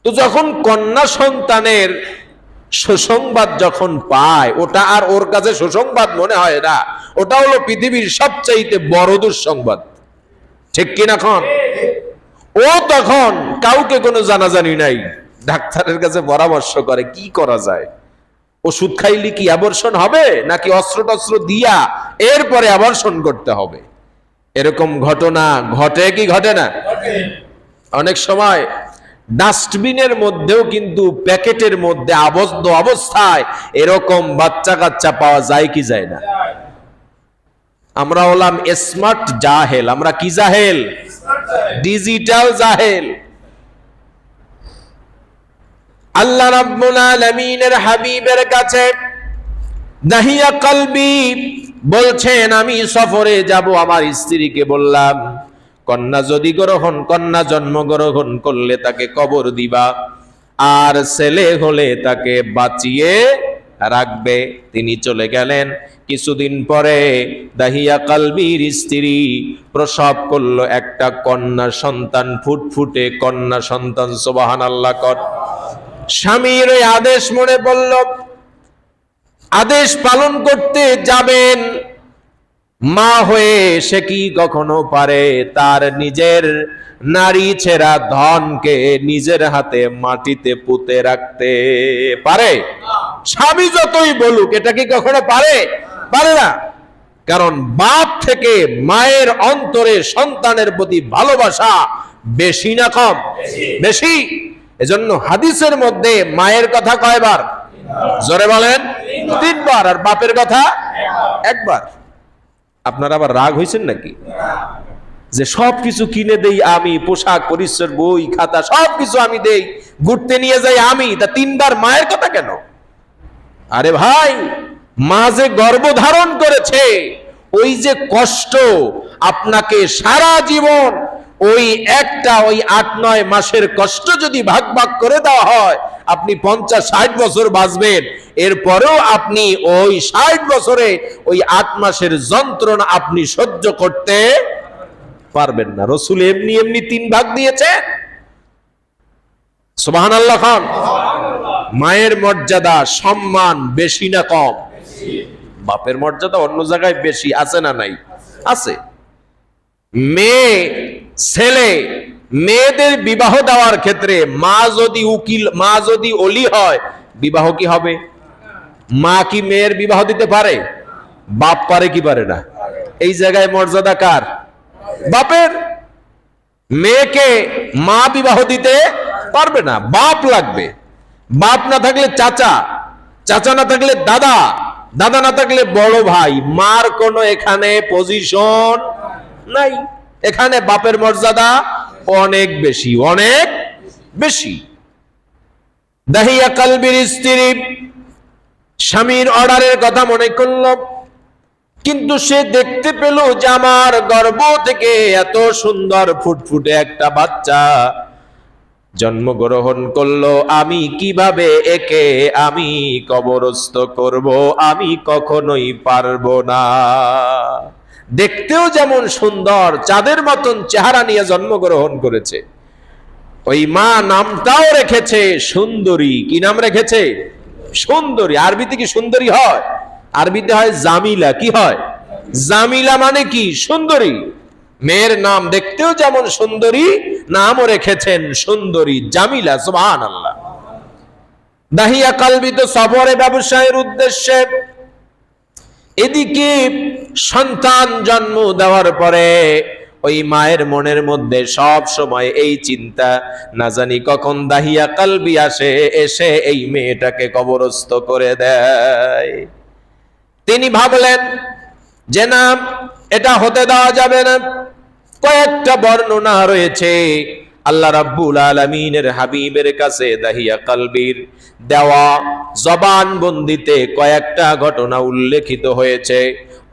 তো যখন কন্যা সন্তানের সুসংবাদ যখন পায়, ওটা আর ওর কাছে সুসংবাদ মনে হয় না, ওটা হলো পৃথিবীর সবচাইতে বড় দুঃসংবাদ, ঠিক কিনা? এখন ও তখন কাউকে কোনো জানাজানি নাই, ডাক্তারের কাছে পরামর্শ করে কি করা যায়। ওষুধ খাইলে কি অ্যাবর্শন হবে, নাকি অস্ত্র টস্ত্র দিয়া এরপরে অ্যাবর্শন করতে হবে? এরকম ঘটনা ঘটে কি ঘটে না? অনেক সময় ডাস্টবিনের মধ্যেও কিন্তু প্যাকেটের মধ্যে আবদ্ধ অবস্থায় এরকম বাচ্চা কাচ্চা পাওয়া যায় কি যায় না? আমরা হলাম স্মার্ট জাহেল। আমরা কি জাহেল? ডিজিটাল জাহেল। আল্লাহ রাব্বুল আলামিনের হাবিবের কাছে দাহিয়া কলবি বলছেন, আমি সফরে যাব, আমার স্ত্রীকে বললাম কন্যা জন্মগ্রহণ করলে তাকে কবর দিবা, আর ছেলে হলে তাকে বাঁচিয়ে রাখবে। তিনি চলে গেলেন। কিছুদিন পরে দাহিয়া কালবির স্ত্রী প্রসব করলো একটা কন্যা সন্তান, ফুটফুটে কন্যা সন্তান। সুবহানাল্লাহ কর। স্বামীর ওই আদেশ মনে পড়ল, আদেশ পালন করতে যাবেন। মা হয়ে সে কি কখনো পারে তার নিজের নারী ছেঁড়া ধনকে নিজের হাতে মাটিতে পুঁতে রাখতে পারে? স্বামী যতই বলুক, এটা কি কখনো পারে? পারে না। কারণ বাপ থেকে মায়ের অন্তরে সন্তানের প্রতি ভালোবাসা বেশি না কম? বেশি। এজন্য হাদিসের মধ্যে মায়ের কথা কয়বার? জোরে বলেন। 3 বার। আর বাপের কথা 1 বার। আপনারা আবার রাগ হয়েছেন নাকি যে সবকিছু কিনে দেই আমি, পোশাক পরিচ্ছদ বই খাতা সবকিছু আমি দেই, ঘুরতে নিয়ে যাই আমি, তা 3 বার মায়ের কথা কেন? আরে ভাই, মা যে গর্ভধারণ করেছে, ওই যে কষ্ট, আপনাকে সারা জীবন ওই 8-9 মাসের কষ্ট যদি ভাগ ভাগ করে দেওয়া হয়, আপনি 50-60 বছর বাঁচবেন। এরপরেও আপনি ওই 60 বছরে ওই 8 মাসের যন্ত্রণা আপনি সহ্য করতে পারবেন না। রাসূল এমনি এমনি 3 ভাগ দিয়েছে। সুবহানাল্লাহ খান। মায়ের মর্যাদা সম্মান বেশি না কম? বাপের মর্যাদা অন্য জায়গায় বেশি আছে না নাই? আছে। মেয়ে ছেলে মেয়েদের বিবাহ দেওয়ার ক্ষেত্রে মা যদি উকিল, মা যদি ওলি হয়, বিবাহ কি হবে? মা কি মেয়ের বিবাহ দিতে পারে? বাপ পারে কি পারে না? এই জায়গায় মর্যাদা কার? বাপের। মেয়েকে মা বিবাহ দিতে পারবে না, বাপ লাগবে। বাপ না থাকলে চাচা, চাচা না থাকলে দাদা, দাদা না থাকলে বড় ভাই। মার কোনো এখানে পজিশন নাই। এখানে বাপের মর্যাদা অনেক বেশি, অনেক বেশি। দাহিয়া কালবির স্ত্রী স্বামীর অর্ডারের কথা মনে করল, কিন্তু সে দেখতে পেল যে আমার গর্ভ থেকে এত সুন্দর ফুটফুটে একটা বাচ্চা জন্মগ্রহণ করলো, আমি কিভাবে একে আমি কবরস্থ করব? আমি কখনোই পারবো না। দেখতেও যেমন সুন্দর, চাঁদের মতন চেহারা নিয়ে জন্মগ্রহণ করেছে। ওই মা নামটাও রেখেছে সুন্দরী। কি নাম রেখেছে? সুন্দরী। আরবিতে কি সুন্দরী হয়? আরবিতে হয় জামিলা। কি হয়? জামিলা মানে কি? সুন্দরী। মেয়ের নাম দেখতেও যেমন সুন্দরী, নামও রেখেছেন সুন্দরী, জামিলা। সুবহানাল্লাহ। দাহিয়া কালবি তো সফরে ব্যবসায়ের উদ্দেশ্যে। এদিকে সন্তান জন্ম দেওয়ার পরে ওই মায়ের মনের মধ্যে সব সময় এই চিন্তা, না জানি কখন দাহিয়া কালবি আসে, এসে এই মেয়েটাকে কবরস্থ করে দেয়। তিনি ভাবলেন যে না, এটা হতে দেওয়া যাবে না। কয়েকটা বর্ণনা রয়েছে। আল্লাহ রাব্বুল আলামিনের হাবিবের কাছে দাহিয়া কালবির দেওয়া জবানবন্দিতে কয়েকটা ঘটনা উল্লেখিত হয়েছে।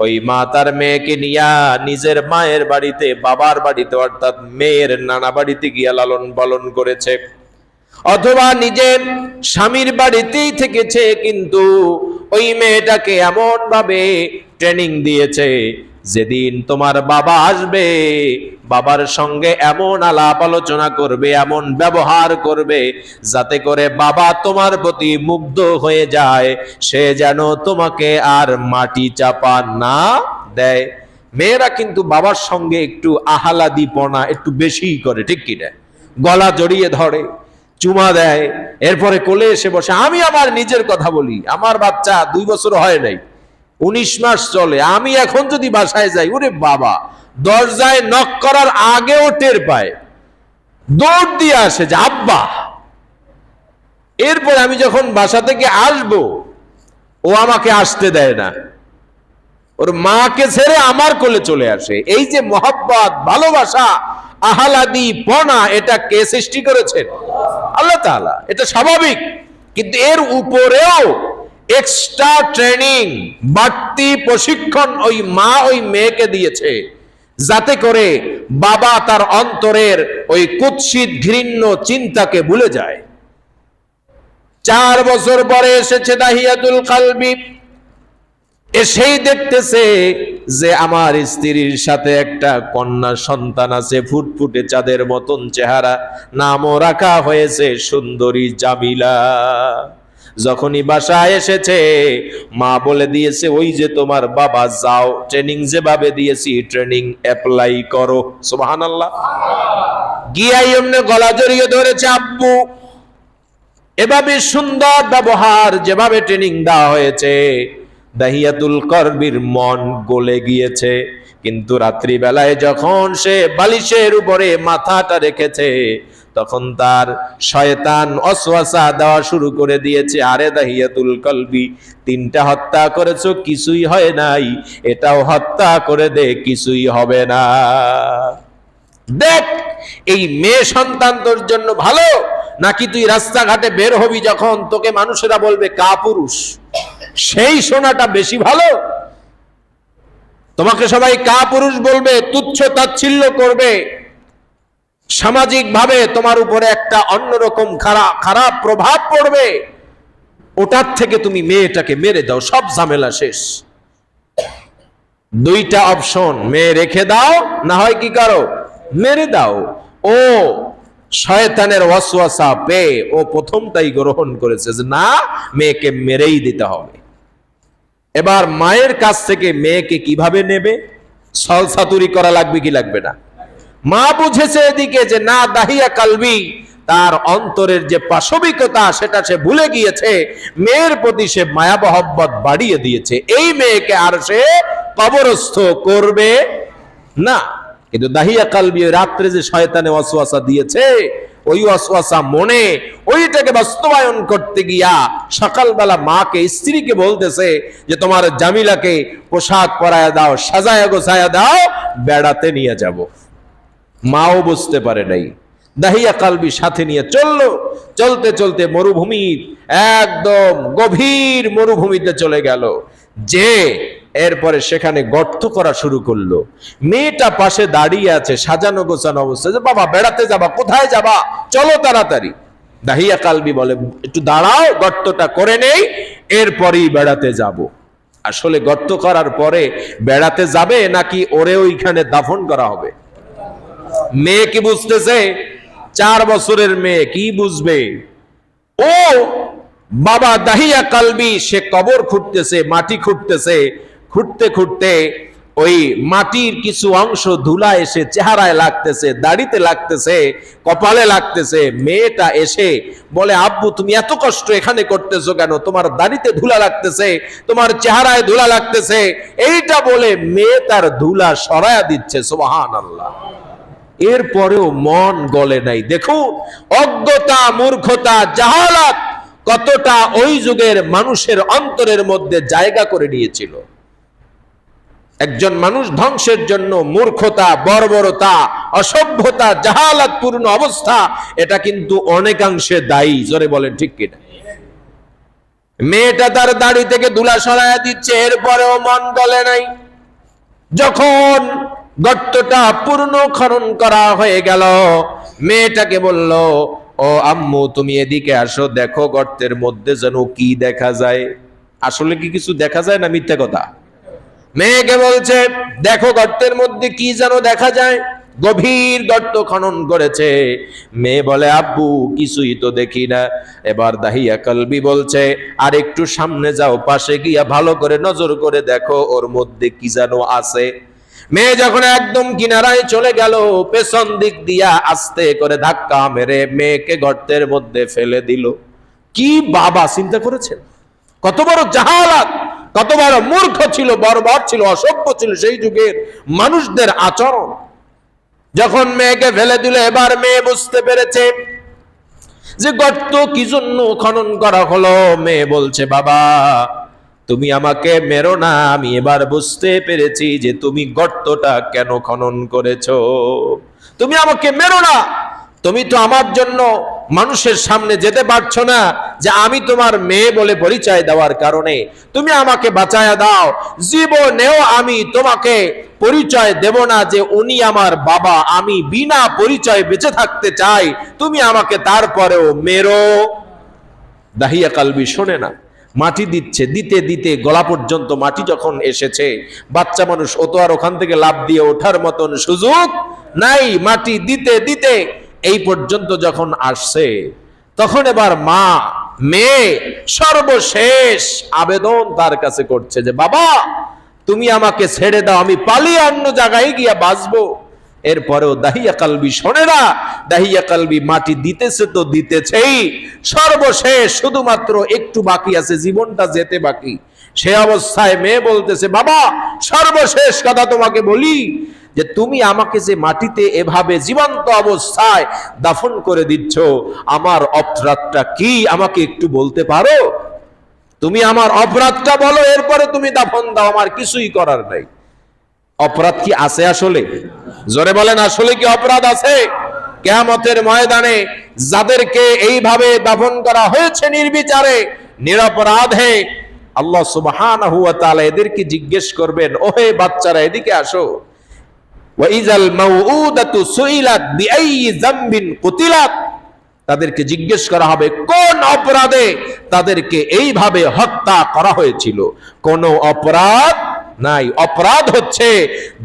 ওই মা তার মেয়েকে নিয়ে নিজের মায়ের বাড়িতে, বাবার বাড়িতে অর্থাৎ মেয়ের নানা বাড়িতে গিয়া লালন পালন করেছে, অথবা নিজের স্বামীর বাড়িতেই থেকেছে, কিন্তু ওই মেয়েটাকে এমন ভাবে ট্রেনিং দিয়েছে, যেদিন তোমার বাবা আসবে, বাবার সঙ্গে এমন আলাপ আলোচনা করবে, এমন ব্যবহার করবে, যাতে করে বাবা তোমার প্রতি মুগ্ধ হয়ে যায়, সে যেন তোমাকে আর মাটি চাপা না দেয়। মেয়েরা কিন্তু বাবার সঙ্গে একটু আহ্লাদিপনা একটু বেশি করে, ঠিক কিনা? গলা জড়িয়ে ধরে, চুমা দেয়, এরপরে কোলে এসে বসে। আমি আমার নিজের কথা বলি, আমার বাচ্চা 2 বছর হয় নাই, 19 মাস চলে। আমি এখন যদি বাসায় যাই, ওরে বাবা, দরজায় নক করার আগেও টের পায়, দৌড় দিয়ে আসে যে আব্বা। এরপর আমি যখন বাসা থেকে আসবো, ও আমাকে আসতে দেয় না, ওর মাকে ছেড়ে আমার কোলে চলে আসে। এই যে মহব্বত, ভালোবাসা, আহ্লাদি পনা, এটা কে সৃষ্টি করেছেন? আল্লাহ তাআলা। এটা স্বাভাবিক, কিন্তু এর উপরেও এক্সট্রা ট্রেনিং, বাড়তি প্রশিক্ষণ ওই মা ওই মেয়েকে দিয়েছে। যাতে করে বাবা তার অন্তরের ওই কুৎসিত ঘৃণ্য চিন্তাকে ভুলে যায়। 4 বছর পরে এসেছে দাহিয়াতুল কলবি, এসেই দেখতেছে যে আমার স্ত্রীর সাথে একটা কন্যা সন্তান আছে, ফুটফুটে চাঁদের মতন চেহারা, নামও রাখা হয়েছে সুন্দরী জামিলা। যখনই বাসায় এসেছে মা বলে দিয়েছে, ওই যে তোমার বাবা, যাও ট্রেনিং যেভাবে দিয়েছি ট্রেনিং অ্যাপ্লাই করো। সুবহানাল্লাহ। গিয়াই এমনি গলা জড়িয়ে ধরেছে, আব্বু এভাবে সুন্দর ব্যবহার যেভাবে ট্রেনিং দেওয়া হয়েছে, দাহিয়াতুল কলবির মন গলে গিয়েছে। কিন্তু রাত্রিবেলায় যখন সে বালিশের উপরে মাথাটা রেখেছে, তখন তার শয়তান ওয়াসওয়াসা দেওয়া শুরু করে দিয়েছে, আরে দাহিয়াতুল কলবি, 3টা হত্যা করেছো, কিছুই হয় নাই, এটাও হত্যা করে দে, কিছুই হবে না। দেখ এই মেয়ে সন্তান তোর জন্য ভালো, নাকি তুই রাস্তাঘাটে বের হবি যখন তোকে মানুষেরা বলবে কাপুরুষ, সেই শোনাটা বেশি ভালো? তোমাকে সবাই কাপুরুষ বলবে, তুচ্ছ তাচ্ছিল্য করবে, সামাজিক ভাবে তোমার উপরে একটা অন্যরকম খারাপ প্রভাব পড়বে, ওটার থেকে তুমি মেয়েটাকে মেরে দাও, সব ঝামেলা শেষ। 2টা অপশন, মেয়ে রেখে দাও, না হয় কি করো, মেরে দাও। ও শয়তানের ওয়াসওয়াসা পেয়ে ও প্রথমটাই গ্রহণ করেছে যে না, মেয়েকে মেরেই দিতে হবে। এবার মায়ের কাছ থেকে মেয়েকে কিভাবে নেবে? ছলছাতুরি করা লাগবে কি লাগবে না? মা বুঝেছে এদিকে যে না, দাহিয়া কলবি তার অন্তরের যে পাশবিকতা সেটা সে ভুলে গিয়েছে, মেয়ের প্রতি সে মায়া মহব্বত বাড়িয়ে দিয়েছে, এই মেয়েকে আর সে কবরস্থ করবে না। কিন্তু দাহিয়া কলবি রাত্রে যে শয়তানে ওয়াসওয়াসা দিয়েছে, ওই ওয়াসওয়াসা মনে ওইটাকে বাস্তবায়ন করতে গিয়া সকালবেলা মাকে, স্ত্রীকে বলতেছে যে তোমার জামিলাকে পোশাক পরায়া দাও, সাজায়া গোছায়া দাও, বেড়াতে নিয়ে যাব। মাও বুঝতে পারে নাই, দাহিয়া কলবি সাথে নিয়ে চললো। চলতে চলতে মরুভূমির একদম গভীর মরুভূমিতে চলে গেল, যে এরপরে সেখানে গর্ত করা শুরু করলো। মেয়েটা পাশে দাঁড়িয়ে আছে সাজানো গোছানো অবস্থা, যে বাবা বেড়াতে যাবা, কোথায় যাবা, চলো তাড়াতাড়ি। দাহিয়া কলবি বলে একটু দাঁড়াও, গর্তটা করে নেই, এরপরেই বেড়াতে যাব। আসলে গর্ত করার পরে বেড়াতে যাবে নাকি ওরে ওইখানে দাফন করা হবে? মেয়ে কি বুঝতেছে? 4 বছরের মেয়ে কি বুঝবে? ও বাবা দাহিয়া কলবি সে কবর খুঁড়তেছে, মাটি খুঁড়তেছে, খুঁড়তে খুঁড়তে ওই মাটির কিছু অংশ ধুলা এসে চেহারায় লাগতেছে, দাড়িতে লাগতেছে, কপালে লাগতেছে। মেয়েটা এসে বলে, আব্বু তুমি এত কষ্ট এখানে করতেছো কেন? তোমার দাড়িতে ধুলা লাগতেছে, তোমার চেহারায় ধুলা লাগতেছে। এইটা বলে মেয়ে তার ধুলা সরায়া দিচ্ছে। সুবহানাল্লাহ। এরপরেও মন গলে নাই। দেখুন অজ্ঞতা, মূর্খতা, জাহালাত কতটা ওই যুগের মানুষের অন্তরের মধ্যে জায়গা করে নিয়েছিল। একজন মানুষ ধ্বংসের জন্য মূর্খতা, বর্বরতা, অসভ্যতা, জাহালাতপূর্ণ অবস্থা, এটা কিন্তু অনেকাংশে দায়ী। জোরে বলেন ঠিক কিনা? মেয়েটা তার দাড়ি থেকে ধুলা সরাইয়া দিচ্ছে, এরপরেও মন গলে নাই। যখন গর্তটা পূর্ণ খনন করা হয়ে গেল, মেয়েটাকে বলল, ও আম্মু তুমি এদিকে আসো, দেখো গর্তের মধ্যে যেন কি দেখা যায়। আসলে কি কিছু দেখা যায় না মিথ্যা কথা? মেয়েকে বলছে, দেখো গর্তের মধ্যে কি যেন দেখা যায়। গভীর গর্ত খনন করেছে। মেয়ে বলে, আব্বু কিছুই তো দেখি না। এবার দাহিয়া কলবি বলছে, আর একটু সামনে যাও, পাশে গিয়া ভালো করে নজর করে দেখো ওর মধ্যে কি যেন আছে। মেয়ে যখন একদম কিনারায় চলে গেল, পেছন দিক দিয়া আস্তে করে ধাক্কা মেরে মেয়েকে গর্তের মধ্যে ফেলে দিল। কি বাবা চিন্তা করেছেন? কত বড় জাহালাত, কত বড় মূর্খ ছিল, বর্বর ছিল, অসভ্য ছিল সেই যুগের মানুষদের আচরণ। যখন মেয়েকে ফেলে দিল, এবার মেয়ে বুঝতে পেরেছে যে গর্ত কি জন্য খনন করা হলো। মেয়ে বলছে, বাবা তুমি আমাকে মেরো না, আমি এবার বুঝতে পেরেছি যে তুমি গর্তটা কেন খনন করেছো। তুমি আমাকে মেরো না, তুমি তো আমার জন্য মানুষের সামনে যেতে পারছো না যে আমি তোমার মেয়ে বলে পরিচয় দেওয়ার কারণে, তুমি আমাকে বাঁচায়া দাও। জীবনেও আমি তোমাকে পরিচয় দেব না যে উনি আমার বাবা, আমি বিনা পরিচয় বেঁচে থাকতে চাই, তুমি আমাকে তারপরেও মেরো। দাহিয়া কালবি শোনে না, মাটি দিচ্ছে, দিতে দিতে গলা পর্যন্ত মাটি যখন এসেছে, বাচ্চা মানুষ ও তো আর ওখান থেকে লাফ দিয়ে ওঠার মতন সুযোগ নাই। মাটি দিতে দিতে এই পর্যন্ত যখন আসছে, তখন এবার মা মেয়ে সর্বশেষ আবেদন তার কাছে করছে যে বাবা তুমি আমাকে ছেড়ে দাও, আমি পালিয়ে অন্য জায়গায় গিয়া বাঁচবো। এরপরেও দাহিয়া কালবি শোনে না। দাহিয়া কালবি মাটি দিতেছে তো দিতেছেই, সর্বশেষ শুধুমাত্র একটু বাকি আছে, জীবনটা যেতে বাকি। সে অবস্থায় মেয়ে বলতেছে বাবা সর্বশেষ কথা তোমাকে বলি যে তুমি আমাকে যে মাটিতে এভাবে জীবন্ত অবস্থায় দাফন করে দিচ্ছ, আমার অপরাধটা কি আমাকে একটু বলতে পারো? তুমি আমার অপরাধটা বলো, এরপরে তুমি দাফন দাও, আমার কিছুই করার নাই। অপরাধ কি আছে আসলে? জোরে বলেন, আসলে কি অপরাধ আছে? কিয়ামতের ময়দানে যাদেরকে এইভাবে দাফন করা হয়েছে নির্বিচারে, নিরপরাধে, আল্লাহ সুবহানাহু ওয়া তাআলা এদেরকে জিজ্ঞেস করবেন, ওহে বাচ্চারা এদিকে আসো। ওয়া ইযাল মাউউদাতু সুইলাত বিআইয়ি যামবিন কুতিলাত, তাদেরকে জিজ্ঞেস করা হবে কোন অপরাধে তাদেরকে এইভাবে হত্যা করা হয়েছিল। কোন অপরাধ নাই। অপরাধ হচ্ছে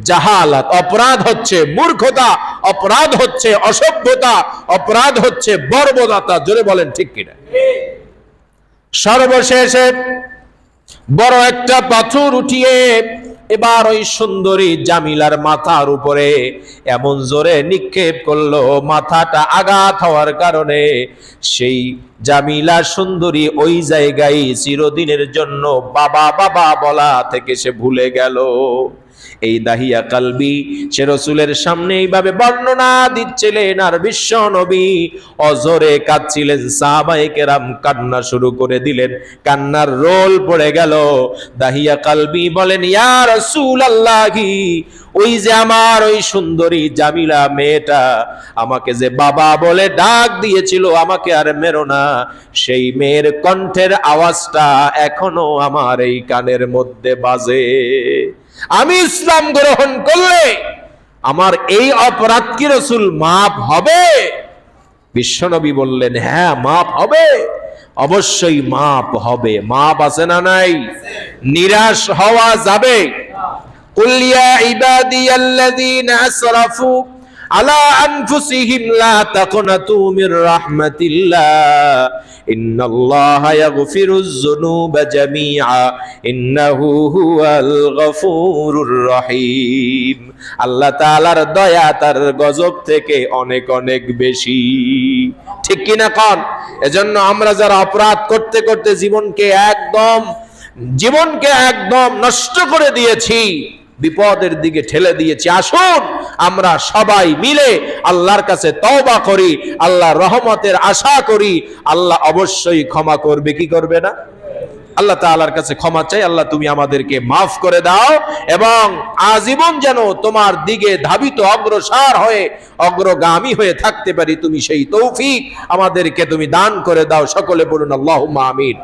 জাহালাত, অপরাধ হচ্ছে মূর্খতা, অপরাধ হচ্ছে অসভ্যতা, অপরাধ হচ্ছে বর্বরতা। জোরে বলেন ঠিক কিনা? সর্বশেষে বড় একটা পাথর উঠিয়ে এবার ওই সুন্দরী জামিলার মাথার উপরে এমন জোরে নিক্ষেপ করলো, মাথাটা আঘাত হওয়ার কারণে সেই জামিলা সুন্দরী ওই জায়গায় চিরদিনের জন্য বাবা বাবা বলা থেকে সে ভুলে গেল। এই দাহিয়া কালবি সে রাসূলের সামনে এইভাবে বর্ণনা দিচ্ছিলেন, আর বিশ্ব নবী অজরে কাঁদছিলেন। সাহাবায়ে কেরাম কান্না শুরু করে দিলেন, কান্নার রোল পড়ে গেল। দাহিয়া কালবি বলেন, ইয়া রাসূলুল্লাহি, ওই যে আমার ওই সুন্দরী জামিলা মেয়েটা আমাকে যে বাবা বলে ডাক দিয়েছিল, আমাকে আর মেরো না, সেই মেয়ের কণ্ঠের আওয়াজটা এখনো আমার এই কানের মধ্যে বাজে। আমি ইসলাম গ্রহণ করলে আমার এই অপরাধ কি রাসূল মাফ হবে? বিশ্বনবী বললেন, হ্যাঁ মাফ হবে, অবশ্যই মাফ হবে। মাফ আছে না নাই? নিরাশ হওয়া যাবে? কুল ইয়া ইবাদিয়াল্লাযীনা আসরাফু আলা আনফুসিহিম লা তাকনাতু মির রাহমাতিল্লাহ ইন্নাল্লাহা ইয়াগফিরুয যুনুবা জামিআ ইন্নাহু হুয়াল গফুরুর রহিম। আল্লাহ তাআলার দয়া তার গজব থেকে অনেক অনেক বেশি। ঠিক কি না কোন? এজন্য আমরা যারা অপরাধ করতে করতে জীবনকে একদম নষ্ট করে দিয়েছি, বিপদের দিকে ঠেলে দিয়েছি, আসুন আমরা সবাই মিলে আল্লাহর কাছে তওবা করি, আল্লাহর রহমতের আশা করি। আল্লাহ অবশ্যই ক্ষমা করবে, কি করবে না? আল্লাহ তাআলার কাছে ক্ষমা চাই, আল্লাহ তুমি আমাদেরকে মাফ করে দাও এবং আজীবন যেন তোমার দিকে ধাবিত অগ্রসর হয়ে অগ্রগামী হয়ে থাকতে পারি, তুমি সেই তৌফিক আমাদেরকে তুমি দান করে দাও। সকলে বলুন আল্লাহুম্মা আমিন।